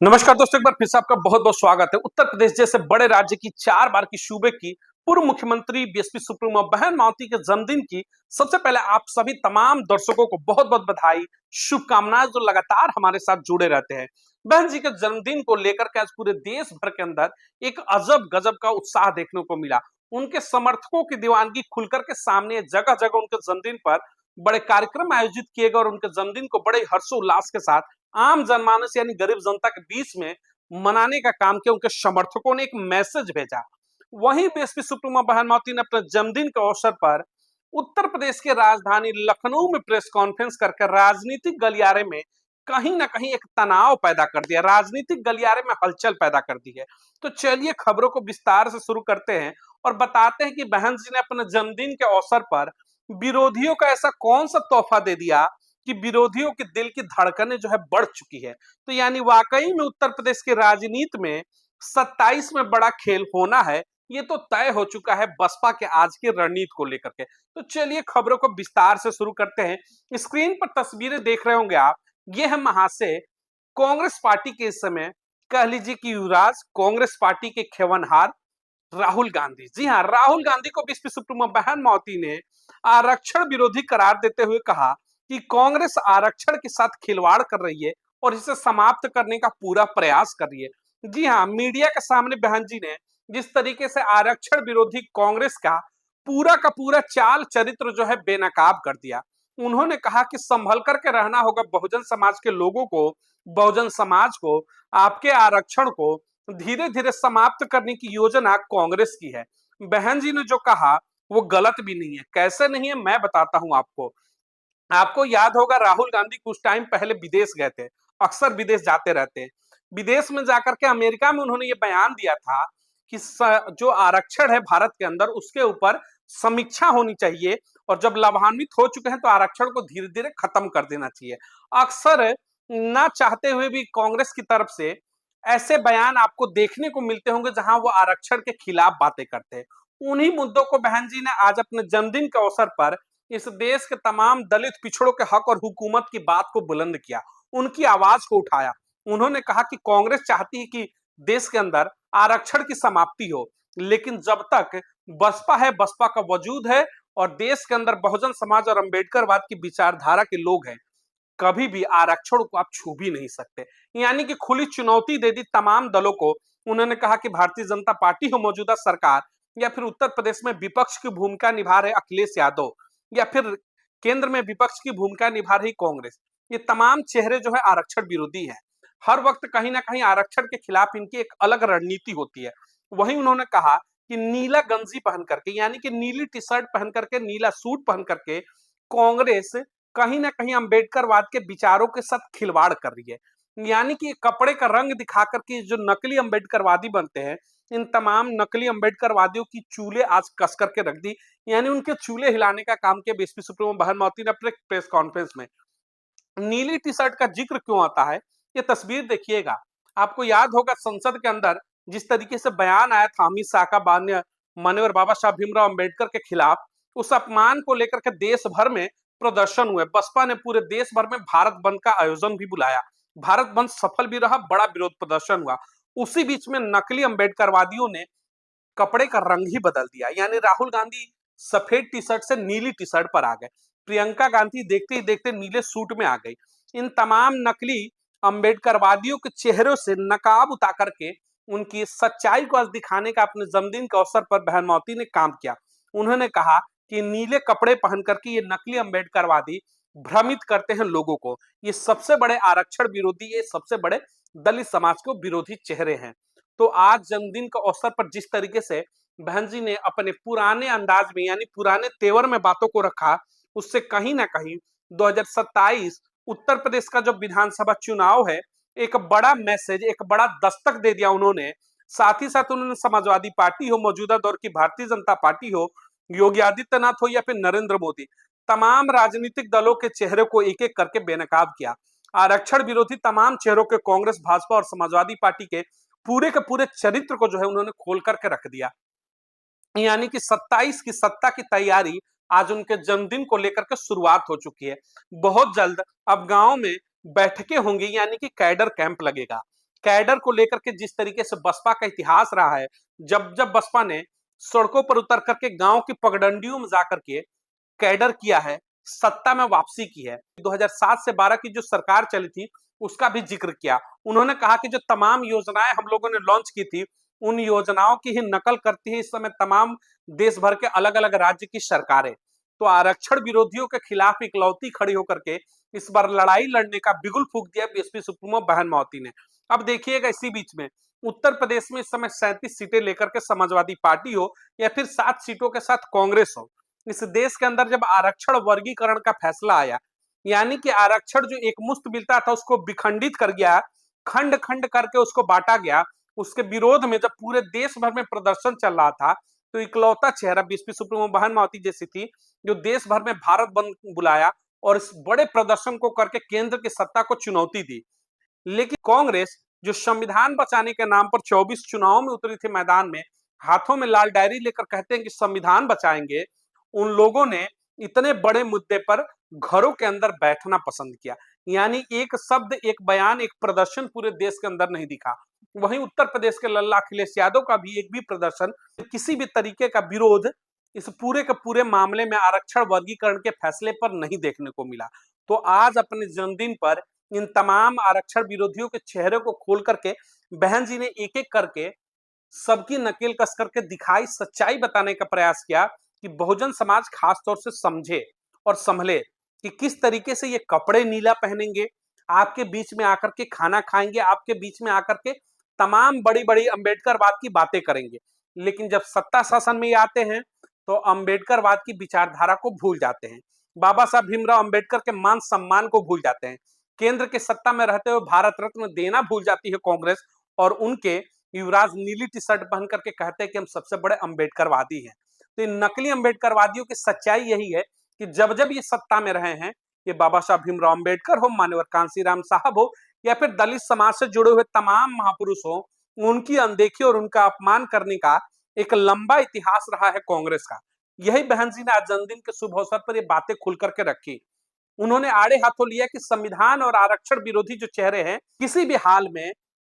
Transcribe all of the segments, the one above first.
नमस्कार दोस्तों, एक बार फिर से आपका बहुत बहुत स्वागत है। उत्तर प्रदेश जैसे बड़े राज्य की 4 बार की सूबे की पूर्व मुख्यमंत्री बीएसपी सुप्रीमो बहन मावती के जन्मदिन की सबसे पहले आप सभी तमाम दर्शकों को बहुत बहुत बधाई, शुभकामनाएं जो लगातार हमारे साथ जुड़े रहते हैं। बहन जी के जन्मदिन को लेकर के आज पूरे देश भर के अंदर एक अजब गजब का उत्साह देखने को मिला। उनके समर्थकों की दीवानगी खुलकर के सामने जगह जगह उनके जन्मदिन पर बड़े कार्यक्रम आयोजित किए गए और उनके जन्मदिन को बड़े हर्षोल्लास के साथ आम जनमानस यानी गरीब जनता के बीच में मनाने का काम किया। उनके समर्थकों ने एक मैसेज भेजा। वहीं बीएसपी सुप्रीमो बहन मावती ने अपने जन्मदिन के अवसर पर उत्तर प्रदेश की राजधानी लखनऊ में प्रेस कॉन्फ्रेंस करके राजनीतिक गलियारे में कहीं ना कहीं एक तनाव पैदा कर दिया, राजनीतिक गलियारे में हलचल पैदा कर दी है। तो चलिए खबरों को विस्तार से शुरू करते हैं और बताते हैं कि बहन जी ने अपने जन्मदिन के अवसर पर विरोधियों का ऐसा कौन सा तोहफा दे दिया कि विरोधियों के दिल की धड़कनें जो है बढ़ चुकी है। तो यानी वाकई में उत्तर प्रदेश की राजनीति में 27 में बड़ा खेल होना है, ये तो तय हो चुका है बसपा के आज की रणनीति को लेकर के। तो चलिए खबरों को विस्तार से शुरू करते हैं। स्क्रीन पर तस्वीरें देख रहे होंगे आप, ये है महाशय कांग्रेस पार्टी के इस समय कह लीजिए कि युवराज, कांग्रेस पार्टी के खेवनहार राहुल गांधी। जी हाँ, राहुल गांधी को बीएसपी सुप्रीमो बहन मावती ने आरक्षण विरोधी करार देते हुए कहा कि कांग्रेस आरक्षण के साथ खिलवाड़ कर रही है और इसे समाप्त करने का पूरा प्रयास कर रही है। जी हाँ, मीडिया के सामने बहन जी ने जिस तरीके से आरक्षण विरोधी कांग्रेस का पूरा चाल चरित्र जो है बेनकाब कर दिया। उन्होंने कहा कि संभल करके रहना होगा बहुजन समाज के लोगों को, बहुजन समाज को, आपके आरक्षण को धीरे धीरे समाप्त करने की योजना कांग्रेस की है। बहन जी ने जो कहा वो गलत भी नहीं है। कैसे नहीं है मैं बताता हूं आपको। आपको याद होगा राहुल गांधी कुछ टाइम पहले विदेश गए थे, अक्सर विदेश जाते रहते हैं। विदेश में जाकर के अमेरिका में उन्होंने ये बयान दिया था कि जो आरक्षण है भारत के अंदर उसके ऊपर समीक्षा होनी चाहिए और जब लाभान्वित हो चुके हैं तो आरक्षण को धीरे धीरे खत्म कर देना चाहिए। अक्सर ना चाहते हुए भी कांग्रेस की तरफ से ऐसे बयान आपको देखने को मिलते होंगे जहां वो आरक्षण के खिलाफ बातें करते हैं। उन्हीं मुद्दों को बहन जी ने आज अपने जन्मदिन के अवसर पर इस देश के तमाम दलित पिछड़ों के हक और हुकूमत की बात को बुलंद किया, उनकी आवाज को उठाया। उन्होंने कहा कि कांग्रेस चाहती है कि देश के अंदर आरक्षण की समाप्ति हो, लेकिन जब तक बसपा है, बसपा का वजूद है और देश के अंदर बहुजन समाज और अंबेडकरवाद की विचारधारा के लोग हैं, कभी भी आरक्षण को आप छू भी नहीं सकते। यानी कि खुली चुनौती दे दी तमाम दलों को। उन्होंने कहा कि भारतीय जनता पार्टी हो, मौजूदा सरकार, या फिर उत्तर प्रदेश में विपक्ष की भूमिका निभा रहे अखिलेश यादव, या फिर केंद्र में विपक्ष की भूमिका निभा रही कांग्रेस, ये तमाम चेहरे जो है आरक्षण विरोधी हैं। हर वक्त कहीं ना कहीं आरक्षण के खिलाफ इनकी एक अलग रणनीति होती है। वहीं उन्होंने कहा कि नीला गंजी पहन करके, यानी कि नीली टी शर्ट पहन करके, नीला सूट पहन करके कांग्रेस कहीं ना कहीं अंबेडकरवाद के विचारों के साथ खिलवाड़ कर रही है। यानी कि कपड़े का रंग दिखा करके जो नकली अंबेडकरवादी बनते हैं, इन तमाम नकली अंबेडकरवादियों की चूल्हे आज कस करके रख दी। यानी उनके चूल्हे हिलाने का काम किया बीएसपी सुप्रीमो बहन मावती ने अपने प्रेस कॉन्फ्रेंस में। नीली टी शर्ट का जिक्र क्यों आता है, ये तस्वीर देखिएगा। आपको याद होगा संसद के अंदर जिस तरीके से बयान आया था अमित शाह का माननीय बाबा साहब भीमराव अंबेडकर के खिलाफ, उस अपमान को लेकर के देश भर में प्रदर्शन हुए। बसपा ने पूरे देश भर में भारत बंद का आयोजन भी बुलाया। भारत बंद सफल भी रहा, बड़ा विरोध प्रदर्शन हुआ। उसी बीच में नकली अंबेडकरवादियों ने कपड़े का रंग ही बदल दिया। यानी राहुल गांधी सफेद टी शर्ट से नीली टी शर्ट पर आ गए, प्रियंका गांधी देखते ही देखते नीले सूट में आ गई। इन तमाम नकली अंबेडकरवादियों के चेहरों से नकाब उतार करके उनकी सच्चाई को आज दिखाने का अपने जन्मदिन के अवसर पर बहन मावती ने काम किया। उन्होंने कहा कि नीले कपड़े पहन करके ये नकली अंबेडकरवादी भ्रमित करते हैं लोगों को। ये सबसे बड़े आरक्षण विरोधी, ये सबसे बड़े दलित समाज के विरोधी चेहरे हैं। तो आज जन्मदिन के अवसर पर जिस तरीके से बहन जी ने अपने पुराने अंदाज में, यानी पुराने तेवर में बातों को रखा, उससे कहीं ना कहीं 2027 उत्तर प्रदेश का जो विधानसभा चुनाव है, एक बड़ा मैसेज, एक बड़ा दस्तक दे दिया उन्होंने। साथ ही साथ उन्होंने समाजवादी पार्टी हो, मौजूदा दौर की भारतीय जनता पार्टी हो, योगी आदित्यनाथ हो या फिर नरेंद्र मोदी, तमाम राजनीतिक दलों के चेहरे को एक एक करके बेनकाब किया। आरक्षण विरोधी तमाम चेहरों के कांग्रेस, भाजपा और समाजवादी पार्टी के पूरे चरित्र को जो है उन्होंने खोल करके रख दिया। यानी कि 27 की सत्ता की तैयारी आज उनके जन्मदिन को लेकर के शुरुआत हो चुकी है। बहुत जल्द अब गांव में बैठकें होंगी, यानी कि कैडर कैंप लगेगा। कैडर को लेकर के जिस तरीके से बसपा का इतिहास रहा है, जब जब बसपा ने सड़कों पर उतर करके गांव की पगडंडियों में जाकर के कैडर किया है, सत्ता में वापसी की है। 2007 से 12 की जो सरकार चली थी उसका भी जिक्र किया। उन्होंने कहा कि जो तमाम योजनाएं हम लोगों ने लॉन्च की थी उन योजनाओं की ही नकल करती है इस समय तमाम देश भर के अलग अलग राज्य की सरकारें। तो आरक्षण विरोधियों के खिलाफ इकलौती खड़ी होकर के इस बार लड़ाई लड़ने का बिगुल फूंक दिया बीएसपी सुप्रीमो बहन मावती ने। अब देखिएगा इसी बीच में उत्तर प्रदेश में इस समय 37 सीटें लेकर के समाजवादी पार्टी हो या फिर 7 सीटों के साथ कांग्रेस हो, इस देश के अंदर जब आरक्षण वर्गीकरण का फैसला आया, यानी कि आरक्षण जो एक मुश्त मिलता था उसको विखंडित कर गया, खंड खंड करके उसको बांटा गया, उसके विरोध में जब पूरे देश भर में प्रदर्शन चल रहा था तो इकलौता चेहरा बीएसपी सुप्रीमो बहन मावती जैसी थी जो देश भर में भारत बंद बुलाया और इस बड़े प्रदर्शन को करके केंद्र की सत्ता को चुनौती दी। लेकिन कांग्रेस जो संविधान बचाने के नाम पर 24 चुनावों में उतरी थी मैदान में, हाथों में लाल डायरी लेकर कहते हैं कि संविधान बचाएंगे, उन लोगों ने इतने बड़े मुद्दे पर घरों के अंदर बैठना पसंद किया। यानी एक शब्द, एक बयान, एक प्रदर्शन पूरे देश के अंदर नहीं दिखा। वहीं उत्तर प्रदेश के लल्ला अखिलेश यादव का भी एक भी प्रदर्शन, किसी भी तरीके का विरोध इस पूरे के पूरे मामले में आरक्षण वर्गीकरण के फैसले पर नहीं देखने को मिला। तो आज अपने जन्मदिन पर इन तमाम आरक्षण विरोधियों के चेहरे को खोल करके बहन जी ने एक एक करके सबकी नकेल कस करके दिखाई, सच्चाई बताने का प्रयास किया कि बहुजन समाज खास तौर से समझे और संभले कि किस तरीके से ये कपड़े नीला पहनेंगे, आपके बीच में आकर के खाना खाएंगे, आपके बीच में आकर के तमाम बड़ी बड़ी अंबेडकरवाद की बातें करेंगे, लेकिन जब सत्ता शासन में ये आते हैं तो अंबेडकरवाद की विचारधारा को भूल जाते हैं, बाबा साहब भीमराव अंबेडकर के मान सम्मान को भूल जाते हैं, केंद्र के सत्ता में रहते हुए भारत रत्न देना भूल जाती है कांग्रेस और उनके युवराज नीली टी शर्ट पहन करके कहते हैं कि हम सबसे बड़े अंबेडकरवादी हैं। तो इन नकली अंबेडकरवादियों की सच्चाई यही है कि जब जब ये सत्ता में रहे हैं, ये बाबा साहब भीमराव अंबेडकर हो, मान्यवर कांशीराम साहब हो या फिर दलित समाज से जुड़े हुए तमाम महापुरुष हो, उनकी अनदेखी और उनका अपमान करने का एक लंबा इतिहास रहा है कांग्रेस का। यही बहन जी ने आज जन्मदिन के शुभ अवसर पर ये बातें खुल करके रखी। उन्होंने आड़े हाथों लिया कि संविधान और आरक्षण विरोधी जो चेहरे हैं किसी भी हाल में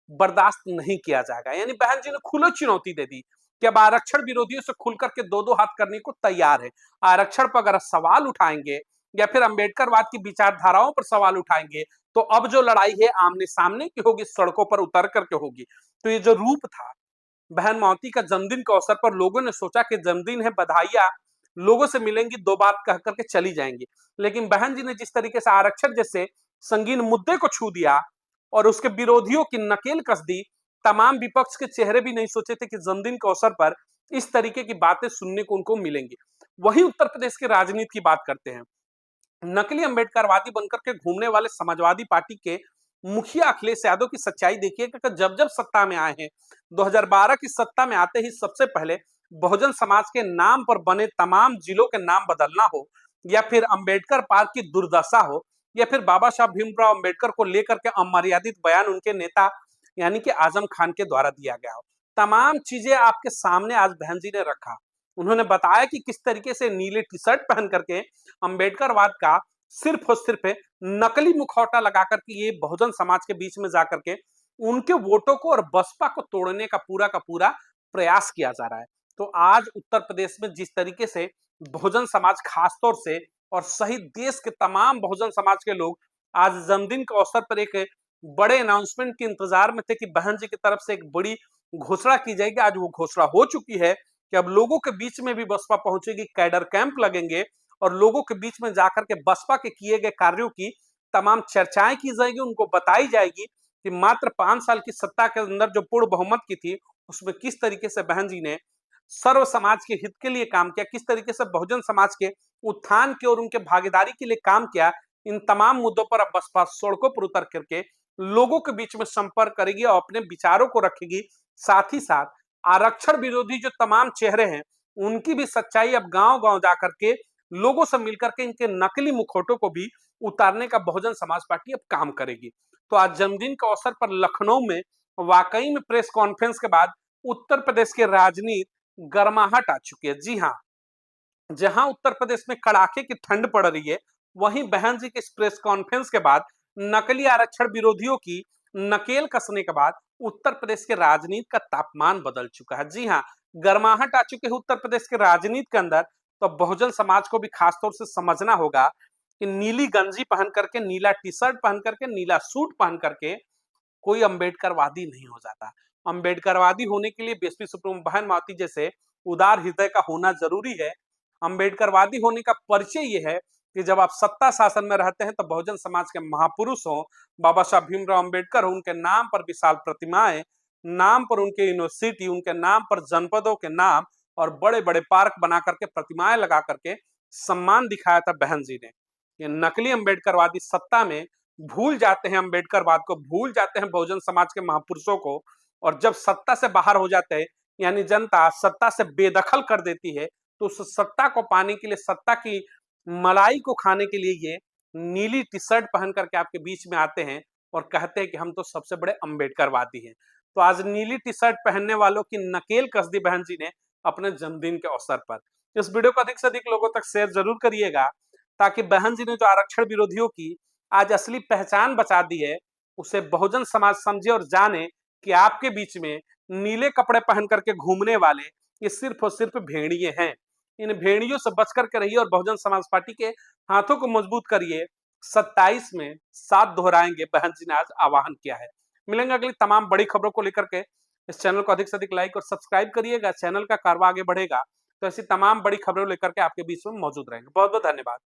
बर्दाश्त नहीं किया जाएगा। यानी बहन जी ने खुली चुनौती दे दी कि अब आरक्षण विरोधियों से खुल करके दो दो हाथ करने को तैयार है। आरक्षण पर अगर सवाल उठाएंगे या फिर अंबेडकरवाद की विचारधाराओं पर सवाल उठाएंगे तो अब जो लड़ाई है आमने सामने की होगी, सड़कों पर उतर करके होगी। तो ये जो रूप था बहन मावती का जन्मदिन के अवसर पर, लोगों ने सोचा कि जन्मदिन है, बधाइयां लोगों से मिलेंगी, दो बात कह करके चली जाएंगी, लेकिन बहन जी ने जिस तरीके से आरक्षण जैसे संगीन मुद्दे को छू दिया और उसके विरोधियों की नकेल कस दी, तमाम विपक्ष के चेहरे भी नहीं सोचे थे कि जन्मदिन के अवसर पर इस तरीके की बातें सुनने को उनको मिलेंगी। वही उत्तर प्रदेश की राजनीति की बात करते हैं। नकली अंबेडकरवादी बनकर के घूमने वाले समाजवादी पार्टी के मुखिया अखिलेश यादव की सच्चाई देखिए कि जब जब सत्ता में आए हैं, 2012 की सत्ता में आते ही सबसे पहले बहुजन समाज के नाम पर बने तमाम जिलों के नाम बदलना हो या फिर अंबेडकर पार्क की दुर्दशा हो या फिर बाबा साहब भीमराव अंबेडकर को लेकर के अमर्यादित बयान उनके नेता यानी कि आजम खान के द्वारा दिया गया हो, तमाम चीजें आपके सामने आज बहन जी ने रखा। उन्होंने बताया कि किस तरीके से नीले टी शर्ट पहन करके अंबेडकरवाद का सिर्फ और सिर्फ नकली मुखौटा लगा करके ये बहुजन समाज के बीच में जाकर के उनके वोटों को और बसपा को तोड़ने का पूरा प्रयास किया जा रहा है। तो आज उत्तर प्रदेश में जिस तरीके से बहुजन समाज खास तौर से और सहित देश के तमाम बहुजन समाज के लोग आज जन्मदिन के अवसर पर एक बड़े अनाउंसमेंट के इंतजार में थे कि बहन जी की तरफ से एक बड़ी घोषणा की जाएगी, आज वो घोषणा हो चुकी है कि अब लोगों के बीच में भी बसपा पहुंचेगी, कैडर कैंप लगेंगे और लोगों के बीच में जाकर के बसपा के किए गए कार्यों की तमाम चर्चाएं की जाएगी, उनको बताई जाएगी कि मात्र 5 साल की सत्ता के अंदर जो पूर्ण बहुमत की थी उसमें किस तरीके से बहन जी ने सर्व समाज के हित के लिए काम किया, किस तरीके से बहुजन समाज के उत्थान के और उनके भागीदारी के लिए काम किया। इन तमाम मुद्दों पर अब बसपा सड़कों पर उतर करके लोगों के बीच में संपर्क करेगी और अपने विचारों को रखेगी। साथ ही साथ आरक्षण विरोधी जो तमाम चेहरे हैं उनकी भी सच्चाई अब गांव गांव जाकर के लोगों से मिलकर के इनके नकली मुखौटों को भी उतारने का बहुजन समाज पार्टी अब काम करेगी। तो आज जन्मदिन के अवसर पर लखनऊ में वाकई में प्रेस कॉन्फ्रेंस के बाद उत्तर प्रदेश की राजनीति गर्माहट आ चुकी है। जी हाँ, जहां उत्तर प्रदेश में कड़ाके की ठंड पड़ रही है, वहीं बहन जी के इस प्रेस कॉन्फ्रेंस के बाद नकली आरक्षण विरोधियों की नकेल कसने के बाद उत्तर प्रदेश के राजनीति का तापमान बदल चुका है। जी हाँ, गर्माहट आ चुकी है उत्तर प्रदेश के राजनीति के अंदर। तो बहुजन समाज को भी खासतौर से समझना होगा कि नीली गंजी पहन करके, नीला टी शर्ट पहन करके, नीला सूट पहन करके कोई अम्बेडकरवादी नहीं हो जाता। अम्बेडकरवादी होने के लिए बीएसपी सुप्रीमो बहन मावती जैसे उदार हृदय का होना जरूरी है। अम्बेडकरवादी होने का परिचय ये है कि जब आप सत्ता शासन में रहते हैं तो बहुजन समाज के महापुरुष हो, बाबा साहब भीमराव अम्बेडकर हो, उनके नाम पर विशाल प्रतिमाएं, नाम पर उनके यूनिवर्सिटी, उनके नाम पर जनपदों के नाम और बड़े बड़े पार्क बना करके, प्रतिमाएं लगा करके सम्मान दिखाया था बहन जी ने। ये नकली अम्बेडकरवादी सत्ता में भूल जाते हैं अम्बेडकरवाद को, भूल जाते हैं बहुजन समाज के महापुरुषों को, और जब सत्ता से बाहर हो जाते हैं यानी जनता सत्ता से बेदखल कर देती है, तो उस सत्ता को पाने के लिए, सत्ता की मलाई को खाने के लिए ये नीली टी शर्ट पहन करके आपके बीच में आते हैं और कहते हैं कि हम तो सबसे बड़े अम्बेडकरवादी हैं। तो आज नीली टी शर्ट पहनने वालों की नकेल कस दी बहन जी ने अपने जन्मदिन के अवसर पर। इस वीडियो को अधिक से अधिक लोगों तक शेयर जरूर करिएगा, ताकि बहन जी ने जो आरक्षण विरोधियों की आज असली पहचान बचा दी है, उसे बहुजन समाज समझे और जाने कि आपके बीच में नीले कपड़े पहन करके घूमने वाले ये सिर्फ और सिर्फ भेड़िए हैं। इन भेड़ियों से बचकर के रहिए और बहुजन समाज पार्टी के हाथों को मजबूत करिए। 27 में साथ दोहराएंगे, बहन जी ने आज आह्वान किया है। मिलेंगे अगली तमाम बड़ी खबरों को लेकर के। इस चैनल को अधिक से अधिक लाइक और सब्सक्राइब करिएगा, चैनल का कारवा आगे बढ़ेगा तो ऐसी तमाम बड़ी खबरों लेकर के आपके बीच में मौजूद रहेंगे। बहुत बहुत धन्यवाद।